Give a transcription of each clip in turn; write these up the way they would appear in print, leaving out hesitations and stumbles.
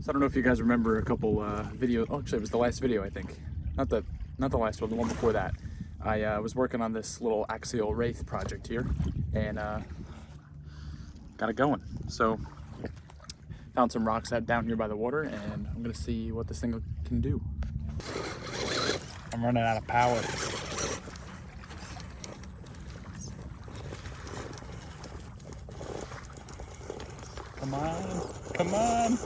So I don't know if you guys remember a couple videos. Oh, actually, it was the last video, I think. Not the last one, the one before that. I was working on this little axial wraith project here, and got it going. So found some rocks out down here by the water, and I'm gonna see what this thing can do. I'm running out of power. Come on, come on.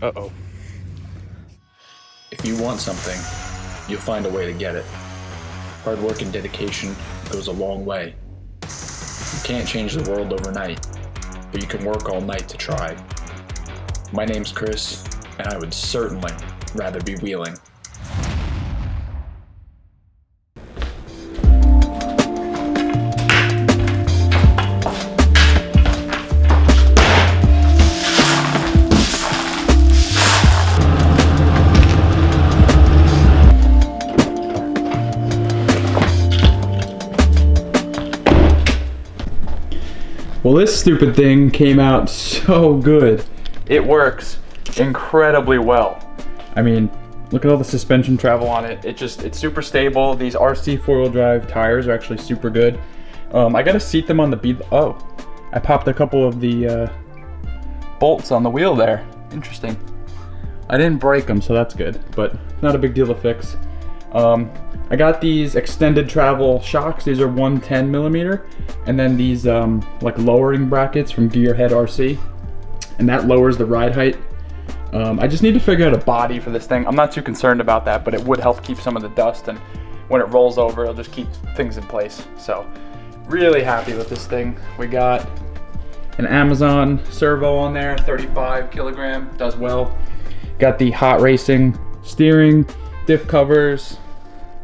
Uh-oh. If you want something, you'll find a way to get it. Hard work and dedication goes a long way. You can't change the world overnight, but you can work all night to try. My name's Chris, and I would certainly rather be wheeling. Well, this stupid thing came out so good. It works incredibly well. I mean, look at all the suspension travel on it. It's super stable. These RC four-wheel drive tires are actually super good. I gotta seat them on the bead. Oh, I popped a couple of the bolts on the wheel there. Interesting. I didn't break them, so that's good, but not a big deal to fix. I got these extended travel shocks. These are 110 millimeter, and then these like lowering brackets from Gearhead RC, and that lowers the ride height. I just need to figure out a body for this thing. I'm not too concerned about that, but it would help keep some of the dust, and when it rolls over, it'll just keep things in place. So really happy with this thing. We got an Amazon servo on there, 35 kilogram, does well. Got the Hot Racing steering, diff covers.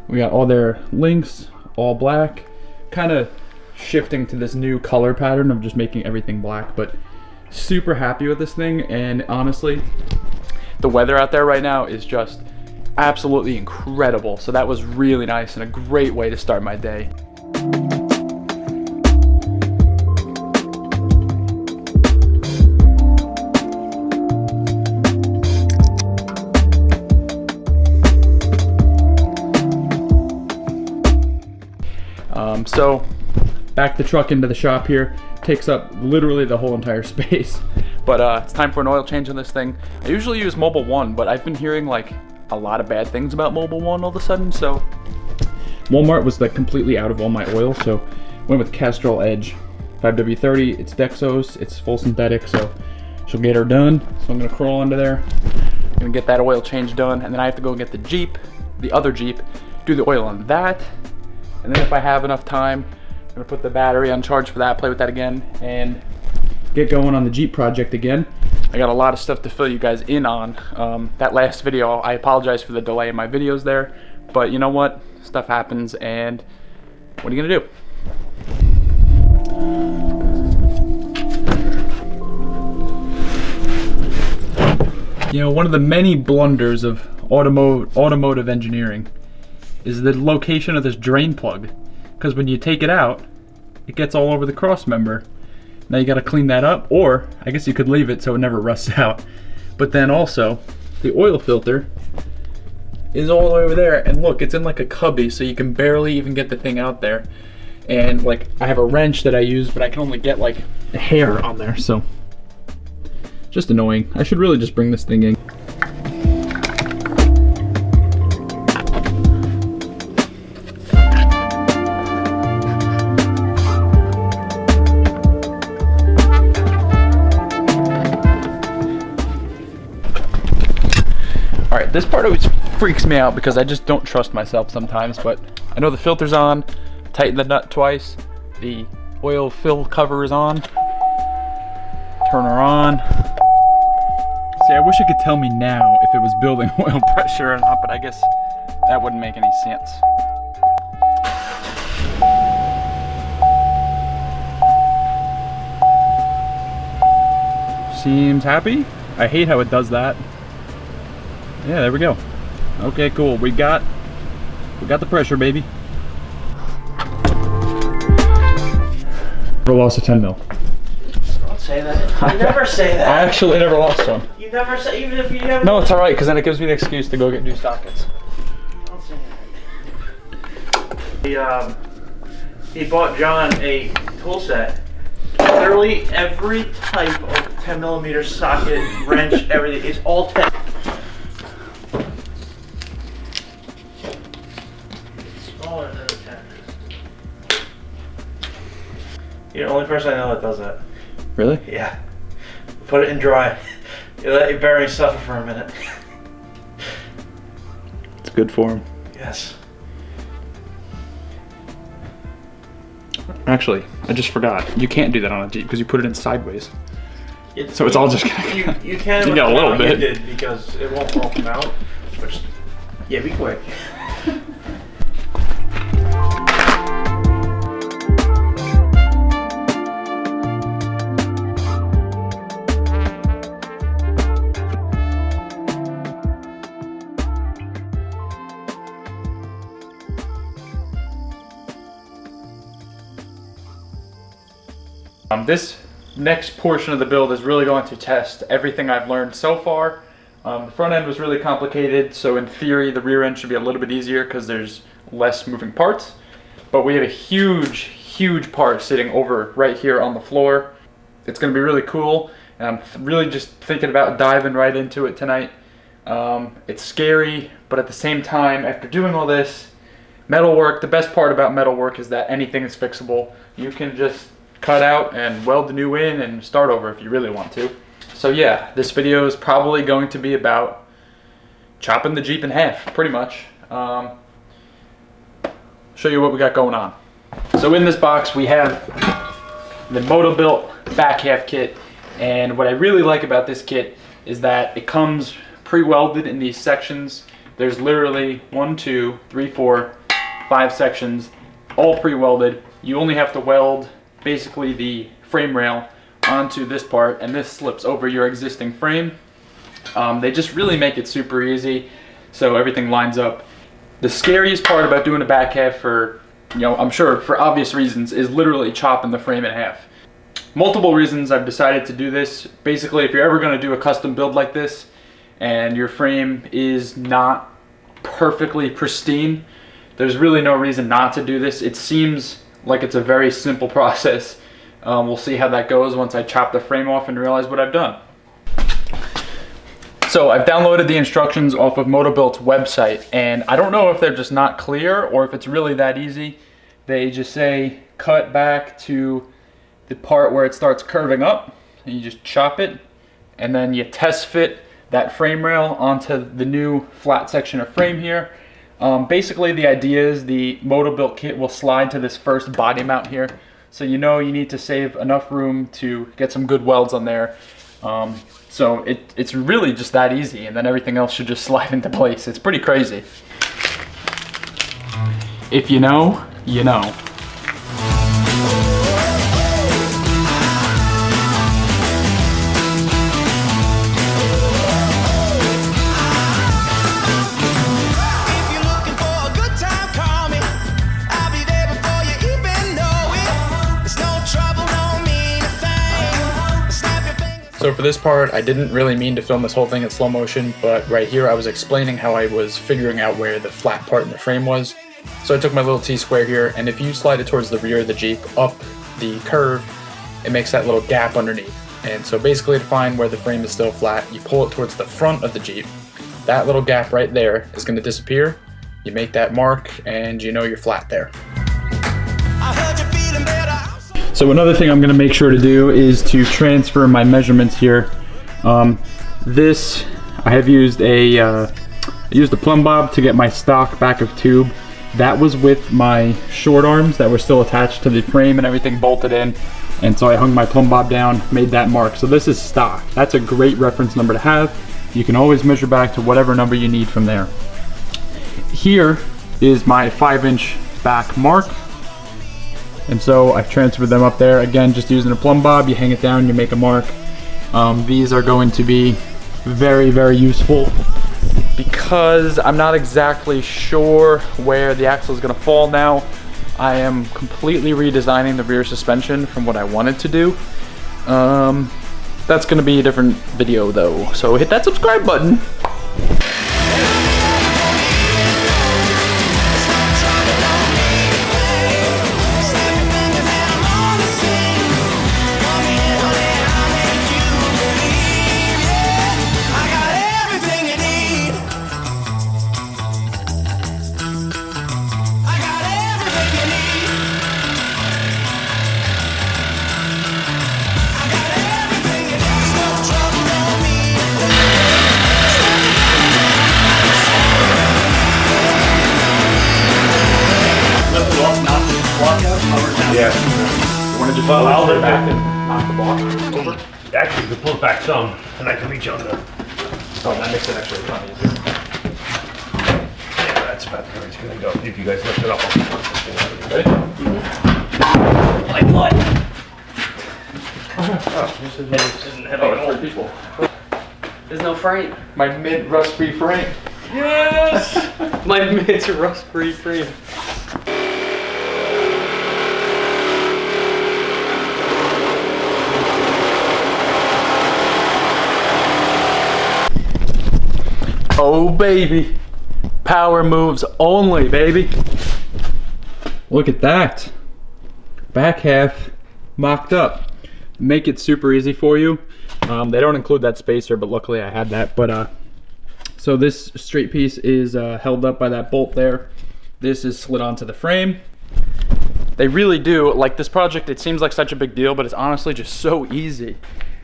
We got all their links, all black. Kind of shifting to this new color pattern of just making everything black, but super happy with this thing. And honestly, the weather out there right now is just absolutely incredible. So that was really nice and a great way to start my day. So back the truck into the shop here. Takes up literally the whole entire space. But it's time for an oil change on this thing. I usually use Mobil 1, but I've been hearing like a lot of bad things about Mobil 1 all of a sudden. So Walmart was like completely out of all my oil, so went with Castrol Edge 5W30. It's Dexos, it's full synthetic, so she'll get her done. So I'm gonna crawl under there, gonna get that oil change done, and then I have to go get the Jeep, the other Jeep, do the oil on that. And then if I have enough time, I'm gonna put the battery on charge for that, play with that again, and get going on the Jeep project again. I got a lot of stuff to fill you guys in on. That last video, I apologize for the delay in my videos there, but you know what? Stuff happens, and what are you gonna do? You know, one of the many blunders of automotive engineering is the location of this drain plug, because when you take it out, it gets all over the cross member. Now you got to clean that up, or I guess you could leave it so it never rusts out. But then also, the oil filter is all the way over there, and look, it's in like a cubby, so you can barely even get the thing out there. And like, I have a wrench that I use, but I can only get like a hair on there, so just annoying. I should really just bring this thing in. Alright, this part always freaks me out because I just don't trust myself sometimes, but I know the filter's on, tighten the nut twice, the oil fill cover is on, turn her on. See, I wish it could tell me now if it was building oil pressure or not, but I guess that wouldn't make any sense. seems happy. I hate how it does that. Yeah, there we go. Okay, cool. We got the pressure, baby. Never lost a 10 mil. Don't say that. You never say that. I actually never lost one. You never say, even if you haven't. No, it's all right, because then it gives me the excuse to go get new sockets. Don't say that. He bought John a tool set. Literally every type of 10mm socket, wrench, everything. It's all 10. It's smaller than a 10. You're the only person I know that does that. Really? Yeah. Put it in dry. You let your bearing suffer for a minute. It's good for him. Yes. Actually, I just forgot. You can't do that on a Jeep because you put it in sideways. So it's all just gonna. You can. You got a little bit. You did because it won't all come out. Which, yeah, be quick. This next portion of the build is really going to test everything I've learned so far. The front end was really complicated, so in theory the rear end should be a little bit easier because there's less moving parts. But we have a huge part sitting over right here on the floor. It's going to be really cool, and I'm really just thinking about diving right into it tonight. It's scary, but at the same time, after doing all this metalwork, the best part about metalwork is that anything is fixable. You can just cut out and weld the new in and start over if you really want to. So yeah, this video is probably going to be about chopping the Jeep in half, pretty much. Show you what we got going on. So in this box we have the Motobilt back half kit, and what I really like about this kit is that it comes pre-welded in these sections. There's literally 1, 2, 3, 4, 5 sections, all pre-welded. You only have to weld basically the frame rail onto this part, and this slips over your existing frame. They just really make it super easy, so everything lines up. The scariest part about doing a back half, for, you know, I'm sure for obvious reasons, is literally chopping the frame in half. Multiple reasons I've decided to do this. Basically, if you're ever going to do a custom build like this and your frame is not perfectly pristine, there's really no reason not to do this. It seems like it's a very simple process. We'll see how that goes once I chop the frame off and realize what I've done. So I've downloaded the instructions off of Motobilt's website, and I don't know if they're just not clear or if it's really that easy. They just say cut back to the part where it starts curving up, and you just chop it, and then you test fit that frame rail onto the new flat section of frame here. Basically the idea is the Motobilt kit will slide to this first body mount here, so you know you need to save enough room to get some good welds on there. So it's really just that easy, and then everything else should just slide into place. It's pretty crazy. If you know, you know. So for this part, I didn't really mean to film this whole thing in slow motion, but right here I was explaining how I was figuring out where the flat part in the frame was. So I took my little T-square here, and if you slide it towards the rear of the Jeep, up the curve, it makes that little gap underneath. And so basically to find where the frame is still flat, you pull it towards the front of the Jeep. That little gap right there is going to disappear. You make that mark, and you know you're flat there. So another thing I'm going to make sure to do is to transfer my measurements here. This, I have used I used a Plumb bob to get my stock back of tube. That was with my short arms that were still attached to the frame and everything bolted in. And so I hung my Plumb bob down, made that mark. So this is stock. That's a great reference number to have. You can always measure back to whatever number you need from there. Here is my 5-inch back mark. And so I've transferred them up there. Again, just using a Plumb bob, you hang it down, you make a mark. These are going to be very, very useful because I'm not exactly sure where the axle is going to fall now. I am completely redesigning the rear suspension from what I wanted to do. That's going to be a different video though, so hit that subscribe button. Yeah. You want to just Well, I'll pull it let back that- and knock the block over? Actually, you can pull it back some, and I can reach under. Oh, that makes it actually a ton easier. Yeah, that's about where it's gonna go. If you guys lift it up, I'll put this thing out. Ready? Like what? Oh, 3 people. There's no frame. My mid rust-free frame. Yes! My mid's rust-free frame. Oh baby, power moves only, baby. Look at that. Back half mocked up. Make it super easy for you. They don't include that spacer, but luckily I had that. But so this straight piece is held up by that bolt there. This is slid onto the frame. They really do, like this project, it seems like such a big deal, but it's honestly just so easy.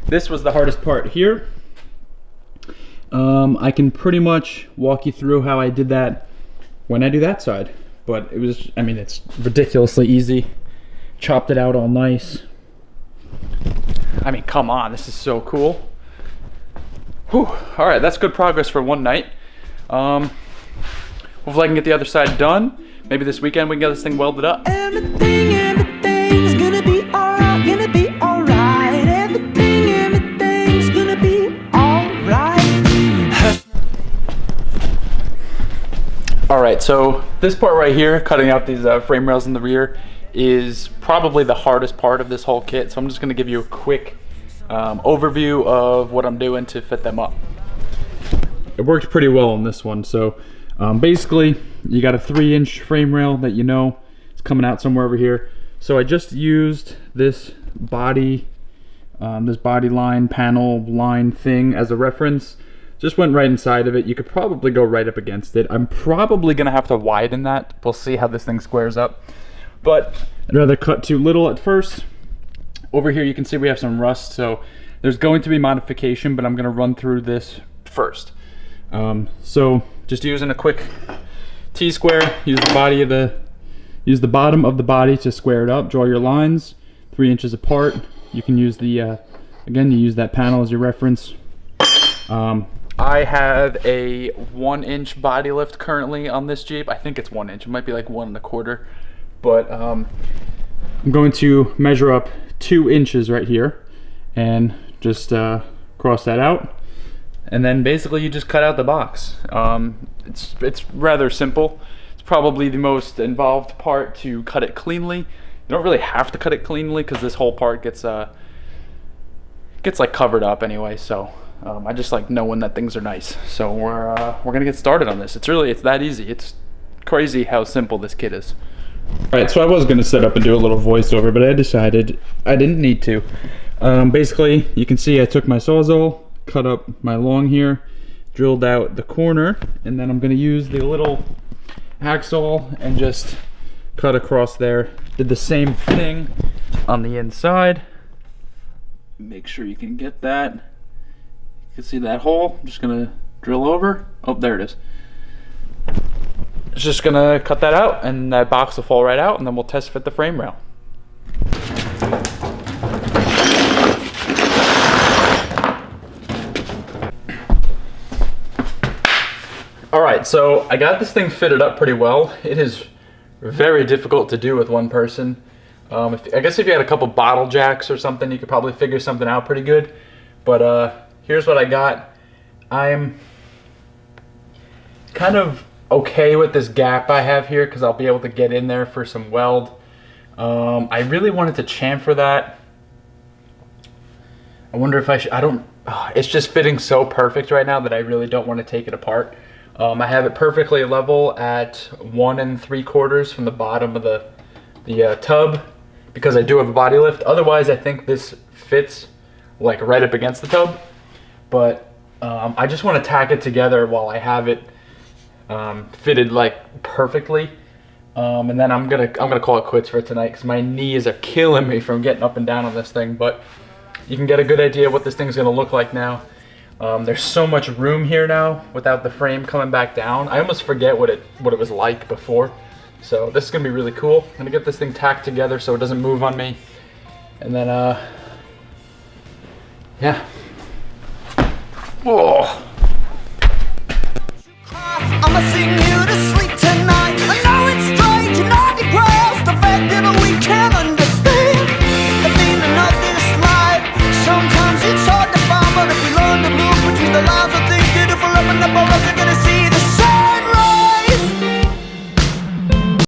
This was the hardest part here. I can pretty much walk you through how I did that when I do that side, but it was, I mean, it's ridiculously easy. Chopped it out all nice. I mean, come on, this is so cool. Whew. All right, that's good progress for one night. Hopefully I can get the other side done. Maybe this weekend we can get this thing welded up. Everything's gonna be alright, gonna be alright. Everything's gonna be alright. All right, so this part right here, cutting out these frame rails in the rear, is probably the hardest part of this whole kit. So I'm just gonna give you a quick overview of what I'm doing to fit them up. It worked pretty well on this one. So basically, you got a 3-inch frame rail that you know is coming out somewhere over here. So I just used this body line, panel line thing as a reference. Just went right inside of it. You could probably go right up against it. I'm probably gonna have to widen that. We'll see how this thing squares up. But I'd rather cut too little at first. Over here you can see we have some rust, so there's going to be modification, but I'm gonna run through this first. So just using a quick T-square, use the bottom of the body to square it up, draw your lines 3 inches apart. You can use the, again, you use that panel as your reference. I have a 1-inch body lift currently on this Jeep. I think it's 1 inch, it might be like 1 1/4. But I'm going to measure up 2 inches right here and just cross that out. And then basically you just cut out the box. It's rather simple. It's probably the most involved part to cut it cleanly. You don't really have to cut it cleanly because this whole part gets like covered up anyway. So I just like knowing that things are nice. So we're gonna get started on this. It's that easy. It's crazy how simple this kit is. All right, so I was gonna set up and do a little voiceover, but I decided I didn't need to. Basically, you can see I took my Sawzall, cut up my long here, drilled out the corner, and then I'm gonna use the little hacksaw and just cut across there. Did the same thing on the inside. Make sure you can get that. You can see that hole. I'm just gonna drill over. Oh, there it is. Just gonna cut that out and that box will fall right out, and then we'll test fit the frame rail. All right, so I got this thing fitted up pretty well. It is very difficult to do with one person. I guess if you had a couple bottle jacks or something, you could probably figure something out pretty good. But here's what I got. I'm kind of okay with this gap I have here because I'll be able to get in there for some weld. I really wanted to chamfer that. I wonder if I should. It's just fitting so perfect right now that I really don't want to take it apart. I have it perfectly level at 1 3/4 from the bottom of the tub because I do have a body lift. Otherwise, I think this fits like right up against the tub. But I just want to tack it together while I have it fitted like perfectly. And then I'm gonna call it quits for tonight because my knees are killing me from getting up and down on this thing. But you can get a good idea of what this thing's gonna look like now. There's so much room here now without the frame coming back down. I almost forget what it was like before. So this is gonna be really cool. I'm gonna get this thing tacked together so it doesn't move on me. And then yeah. Whoa. I'ma sing